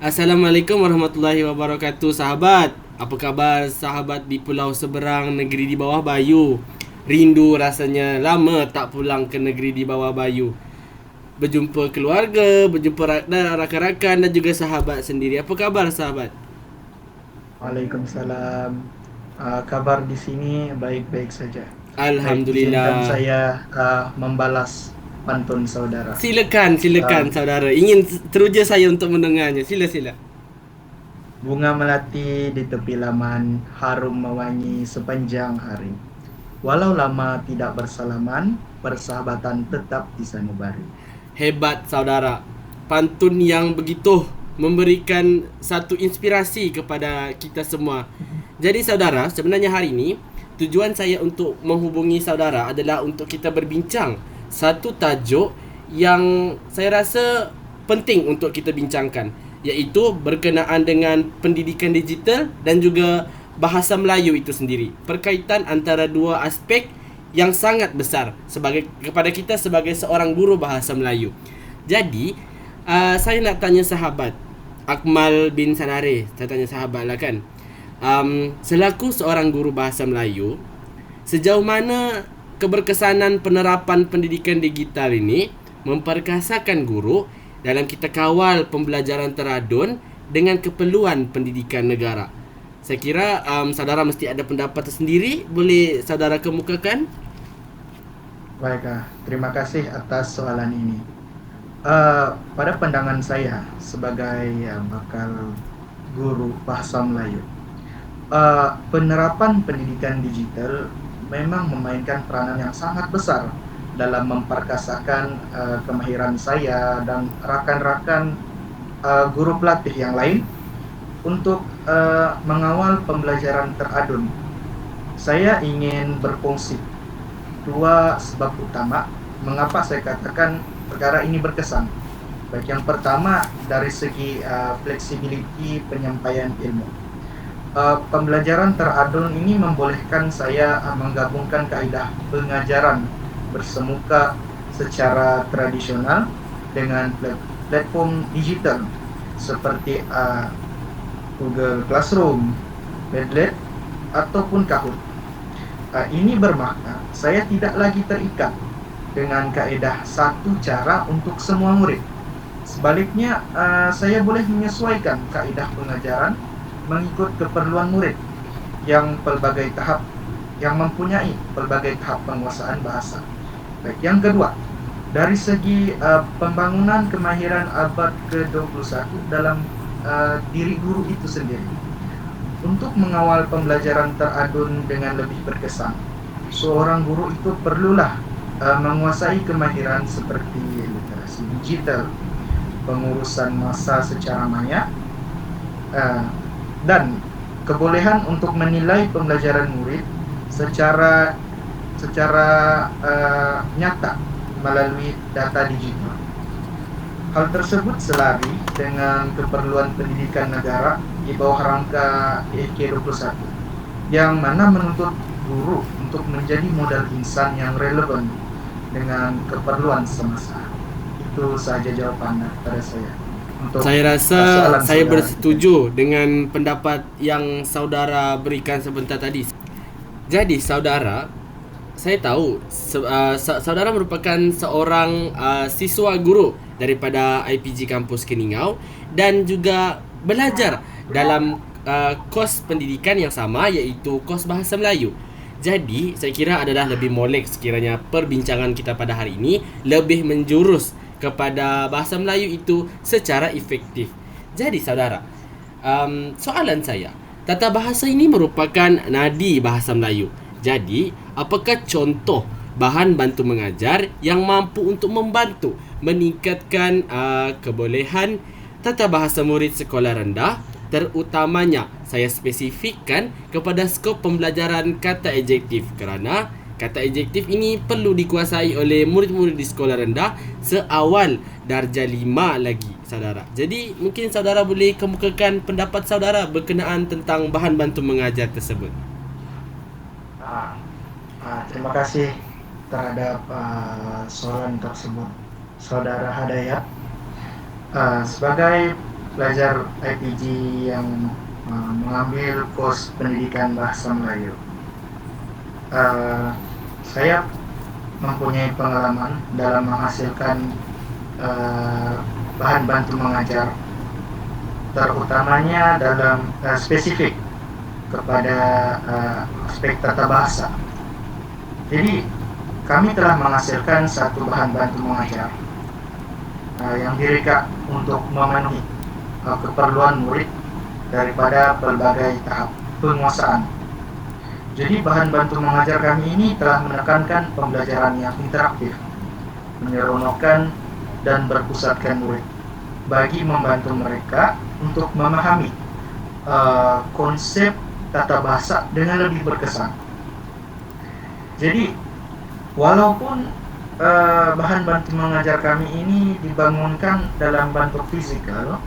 Assalamualaikum warahmatullahi wabarakatuh, sahabat. Apa khabar sahabat di pulau seberang negeri di bawah Bayu? Rindu rasanya lama tak pulang ke negeri di bawah Bayu. Berjumpa keluarga, berjumpa rakan-rakan dan juga sahabat sendiri. Apa khabar sahabat? Waalaikumsalam. Kabar di sini baik-baik saja. Baik, izinkan Alhamdulillah. saya membalas pantun saudara. Silakan, Ah, silakan saudara. Ingin teruja saya untuk mendengarnya. Sila sila. Bunga melati di tepi laman, harum mewangi sepanjang hari. Walau lama tidak bersalaman, persahabatan tetap disanubari. Hebat saudara. Pantun yang begitu memberikan satu inspirasi kepada kita semua. Jadi saudara, sebenarnya hari ini tujuan saya untuk menghubungi saudara adalah untuk kita berbincang satu tajuk yang saya rasa penting untuk kita bincangkan, iaitu berkenaan dengan pendidikan digital dan juga bahasa Melayu itu sendiri. Perkaitan antara dua aspek yang sangat besar sebagai kepada kita sebagai seorang guru bahasa Melayu. Jadi, saya nak tanya sahabat Akmal bin Sanare. Saya tanya sahabat lah kan. Selaku seorang guru bahasa Melayu, sejauh mana keberkesanan penerapan pendidikan digital ini memperkasakan guru dalam kita kawal pembelajaran teradun dengan keperluan pendidikan negara? Saya kira saudara mesti ada pendapat tersendiri. Boleh saudara kemukakan? Baik, terima kasih atas soalan ini. Pada pandangan saya sebagai bakal guru bahasa Melayu, penerapan pendidikan digital memang memainkan peranan yang sangat besar dalam memperkasakan kemahiran saya dan rakan-rakan guru pelatih yang lain untuk mengawal pembelajaran teradun. Saya ingin berfungsi dua sebab utama mengapa saya katakan perkara ini berkesan. Baik, yang pertama dari segi fleksibiliti penyampaian ilmu. Pembelajaran teradun ini membolehkan saya menggabungkan kaidah pengajaran bersemuka secara tradisional dengan platform digital seperti Google Classroom, Padlet, ataupun Kahoot. Ini bermakna saya tidak lagi terikat dengan kaedah satu cara untuk semua murid. Sebaliknya, saya boleh menyesuaikan kaedah pengajaran mengikut keperluan murid yang pelbagai tahap yang mempunyai pelbagai tahap penguasaan bahasa. Baik, yang kedua, dari segi pembangunan kemahiran abad ke-21 dalam diri guru itu sendiri. Untuk mengawal pembelajaran teradun dengan lebih berkesan, seorang guru itu perlulah menguasai kemahiran seperti literasi digital, pengurusan masa secara maya, uh, dan kebolehan untuk menilai pembelajaran murid secara secara nyata melalui data digital. Hal tersebut selari dengan keperluan pendidikan negara di bawah rangka EK21 yang mana menuntut guru untuk menjadi modal insan yang relevan dengan keperluan semasa. Itu saja jawaban dari saya untuk Saya rasa soalan saya saudara itu. bersetuju dengan pendapat yang saudara berikan sebentar tadi. Jadi saudara, saya tahu saudara merupakan seorang siswa guru daripada IPG Kampus Keningau dan juga belajar dalam kos pendidikan yang sama, iaitu kos Bahasa Melayu. Jadi saya kira adalah lebih molek sekiranya perbincangan kita pada hari ini lebih menjurus kepada bahasa Melayu itu secara efektif. Jadi saudara, soalan saya, tata bahasa ini merupakan nadi bahasa Melayu. Jadi, apakah contoh bahan bantu mengajar yang mampu untuk membantu meningkatkan kebolehan tata bahasa murid sekolah rendah, terutamanya saya spesifikkan kepada skop pembelajaran kata adjektif, kerana kata adjektif ini perlu dikuasai oleh murid-murid di sekolah rendah seawal darjah 5 lagi saudara. Jadi mungkin saudara boleh kemukakan pendapat saudara berkenaan tentang bahan bantu mengajar tersebut. Ah, Terima kasih terhadap soalan tersebut, saudara Hadayat. Sebagai pelajar IPG yang mengambil kurs pendidikan bahasa Melayu. Saya mempunyai pengalaman dalam menghasilkan bahan bantu mengajar, terutamanya dalam spesifik kepada aspek tata bahasa. Jadi kami telah menghasilkan satu bahan bantu mengajar yang direka untuk memenuhi keperluan murid daripada pelbagai tahap penguasaan. Jadi bahan bantu mengajar kami ini telah menekankan pembelajaran yang interaktif, menyeronokkan dan berpusatkan murid, bagi membantu mereka untuk memahami konsep tata bahasa dengan lebih berkesan. Jadi walaupun bahan bantu mengajar kami ini dibangunkan dalam bentuk fisikal,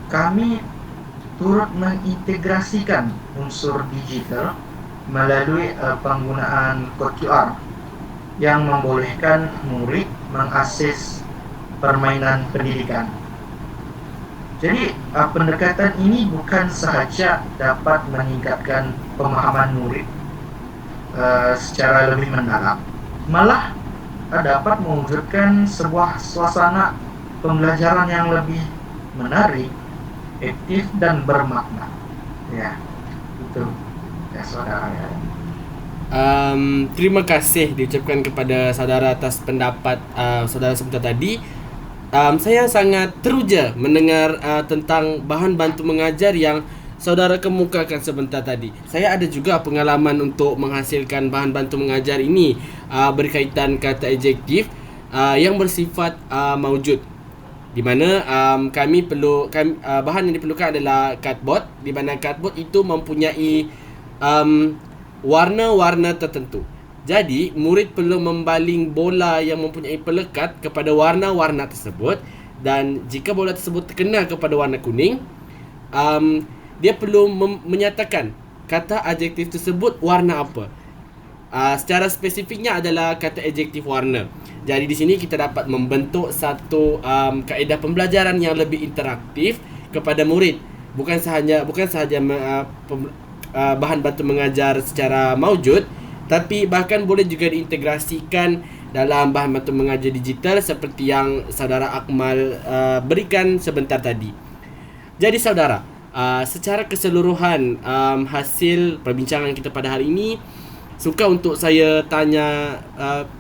kami turut mengintegrasikan unsur digital melalui penggunaan kod QR yang membolehkan murid mengakses permainan pendidikan. Jadi pendekatan ini bukan sahaja dapat meningkatkan pemahaman murid secara lebih mendalam, malah dapat mewujudkan sebuah suasana pembelajaran yang lebih menarik, aktif dan bermakna. Ya, itu ya saudara. Terima kasih diucapkan kepada saudara atas pendapat saudara sebentar tadi. Saya sangat teruja mendengar tentang bahan bantu mengajar yang saudara kemukakan sebentar tadi. Saya ada juga pengalaman untuk menghasilkan bahan bantu mengajar ini berkaitan kata adjektif yang bersifat maujud, di mana bahan yang diperlukan adalah cardboard, di mana cardboard itu mempunyai warna-warna tertentu. Jadi murid perlu membaling bola yang mempunyai pelekat kepada warna-warna tersebut, dan jika bola tersebut terkena kepada warna kuning, dia perlu menyatakan kata adjektif tersebut warna apa. Secara spesifiknya adalah kata adjektif warna. Jadi di sini kita dapat membentuk satu kaedah pembelajaran yang lebih interaktif kepada murid. Bukan sahaja bahan bantu mengajar secara maujud, tapi bahkan boleh juga diintegrasikan dalam bahan bantu mengajar digital seperti yang saudara Akmal berikan sebentar tadi. Jadi saudara, secara keseluruhan hasil perbincangan kita pada hari ini, suka untuk saya tanya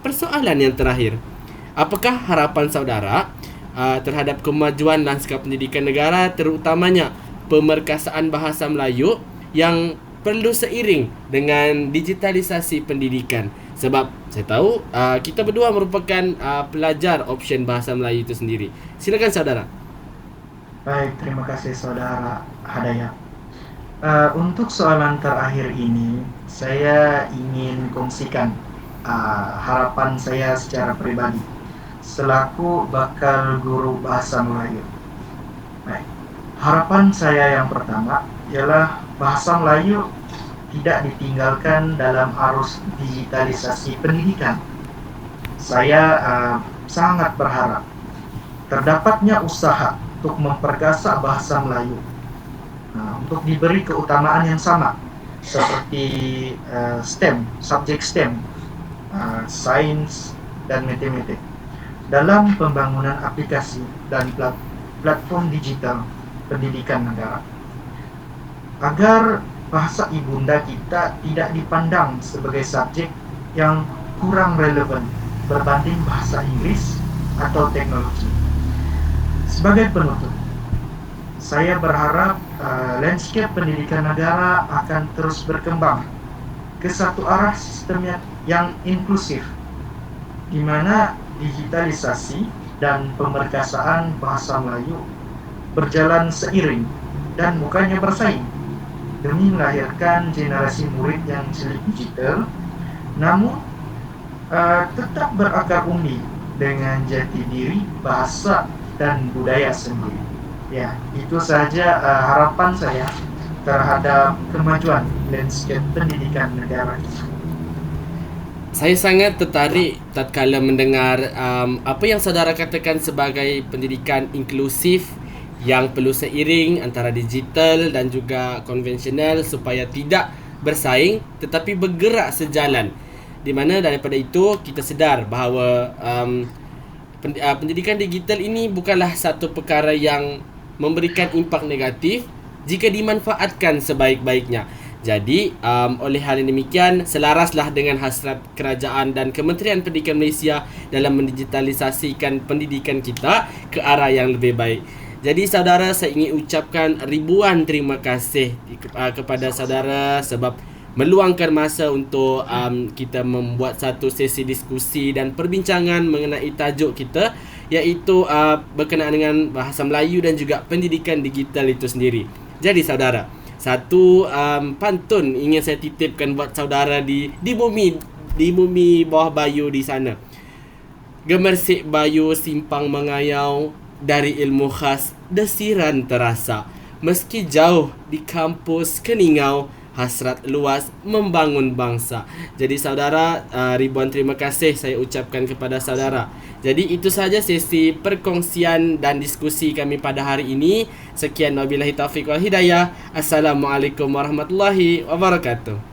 persoalan yang terakhir. Apakah harapan saudara terhadap kemajuan lanskap pendidikan negara, terutamanya pemerkasaan bahasa Melayu yang perlu seiring dengan digitalisasi pendidikan? Sebab saya tahu kita berdua merupakan pelajar option bahasa Melayu itu sendiri. Silakan saudara. Baik, terima kasih saudara Hadayat. Untuk soalan terakhir ini, saya ingin kongsikan harapan saya secara pribadi selaku bakal guru bahasa Melayu. Baik, harapan saya yang pertama ialah bahasa Melayu tidak ditinggalkan dalam arus digitalisasi pendidikan. Saya sangat berharap terdapatnya usaha untuk memperkasa bahasa Melayu, untuk diberi keutamaan yang sama seperti STEM, subjek STEM, sains dan matematik dalam pembangunan aplikasi dan platform digital pendidikan negara, agar bahasa ibunda kita tidak dipandang sebagai subjek yang kurang relevan berbanding bahasa Inggris atau teknologi. Sebagai penutup, saya berharap landscape pendidikan negara akan terus berkembang ke satu arah sistem yang inklusif, di mana digitalisasi dan pemerkasaan bahasa Melayu berjalan seiring dan bukannya bersaing, demi melahirkan generasi murid yang cilik digital, namun tetap berakar undi dengan jati diri bahasa dan budaya sendiri. Ya, itu saja harapan saya terhadap kemajuan landscape pendidikan negara. Saya sangat tertarik tatkala mendengar apa yang saudara katakan sebagai pendidikan inklusif yang perlu seiring antara digital dan juga konvensional supaya tidak bersaing tetapi bergerak sejalan. Di mana daripada itu kita sedar bahawa pendidikan digital ini bukanlah satu perkara yang memberikan impak negatif jika dimanfaatkan sebaik-baiknya. Jadi, oleh hal yang demikian, selaraslah dengan hasrat kerajaan dan Kementerian Pendidikan Malaysia dalam mendigitalisasikan pendidikan kita ke arah yang lebih baik. Jadi, saudara, saya ingin ucapkan ribuan terima kasih kepada saudara sebab meluangkan masa untuk kita membuat satu sesi diskusi dan perbincangan mengenai tajuk kita, iaitu berkenaan dengan bahasa Melayu dan juga pendidikan digital itu sendiri. Jadi, saudara, satu pantun ingin saya titipkan buat saudara di bumi bawah bayu di sana. Gemersik bayu simpang mengayau, dari ilmu khas desiran terasa. Meski jauh di kampus keningau, hasrat luas membangun bangsa. Jadi saudara, ribuan terima kasih saya ucapkan kepada saudara. Jadi itu sahaja sesi perkongsian dan diskusi kami pada hari ini. Sekian, wabillahi taufiq wal hidayah. Assalamualaikum warahmatullahi wabarakatuh.